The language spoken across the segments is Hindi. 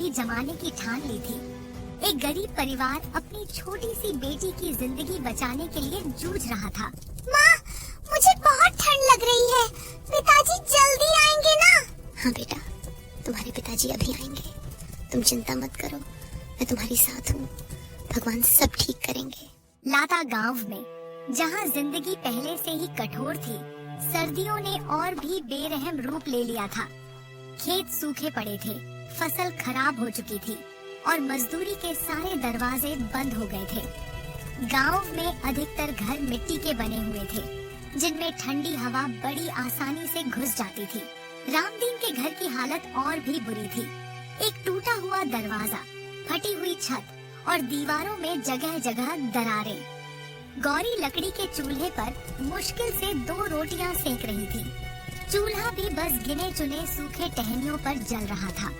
भी जमाने की ठान ली थी। एक गरीब परिवार अपनी छोटी सी बेटी की जिंदगी बचाने के लिए जूझ रहा था। माँ, मुझे बहुत ठंड लग रही है। पिताजी जल्दी आएंगे ना? हाँ बेटा, तुम्हारे पिताजी अभी आएंगे। तुम चिंता मत करो, मैं तुम्हारी साथ हूँ। भगवान सब ठीक करेंगे। लाता गांव में, जहां जिंदगी पहले से ही कठोर थी, सर्दियों ने और भी बेरहम रूप ले लिया था। खेत सूखे पड़े थे, फसल खराब हो चुकी थी और मजदूरी के सारे दरवाजे बंद हो गए थे। गांव में अधिकतर घर मिट्टी के बने हुए थे, जिनमें ठंडी हवा बड़ी आसानी से घुस जाती थी। रामदीन के घर की हालत और भी बुरी थी। एक टूटा हुआ दरवाजा, फटी हुई छत और दीवारों में जगह जगह दरारें। गौरी लकड़ी के चूल्हे पर मुश्किल से 2 रोटियां सेक रही थी। चूल्हा भी बस गिने चुने सूखे टहनियों पर जल रहा था।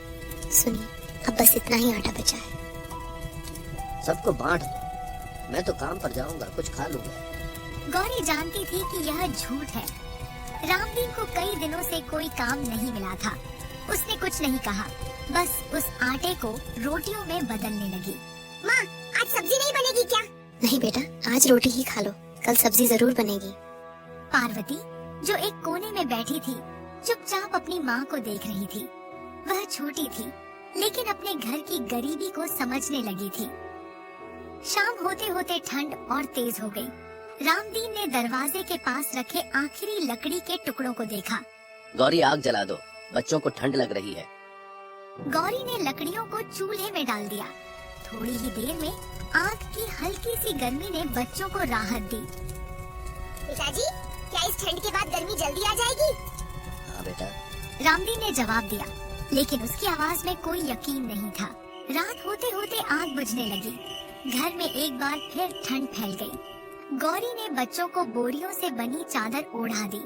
सुनिए, अब बस इतना ही आटा बचा है। सबको बांट दो, मैं तो काम पर जाऊंगा, कुछ खा लूंगा। गौरी जानती थी कि यह झूठ है। रामदीन को कई दिनों से कोई काम नहीं मिला था। उसने कुछ नहीं कहा, बस उस आटे को रोटियों में बदलने लगी। माँ, आज सब्जी नहीं बनेगी क्या? नहीं बेटा, आज रोटी ही खा लो, कल सब्जी जरूर बनेगी। पार्वती, जो एक कोने में बैठी थी, चुपचाप अपनी माँ को देख रही थी। वह छोटी थी, लेकिन अपने घर की गरीबी को समझने लगी थी। शाम होते होते ठंड और तेज हो गई। रामदीन ने दरवाजे के पास रखे आखिरी लकड़ी के टुकड़ों को देखा। गौरी, आग जला दो, बच्चों को ठंड लग रही है। गौरी ने लकड़ियों को चूल्हे में डाल दिया। थोड़ी ही देर में आग की हल्की सी गर्मी ने बच्चों को राहत दी। पिताजी, क्या इस ठंड के बाद गर्मी जल्दी आ जाएगी? हाँ बेटा। रामदीन ने जवाब दिया, लेकिन उसकी आवाज में कोई यकीन नहीं था। रात होते होते आग बुझने लगी। घर में एक बार फिर ठंड फैल गई। गौरी ने बच्चों को बोरियों से बनी चादर ओढ़ा दी।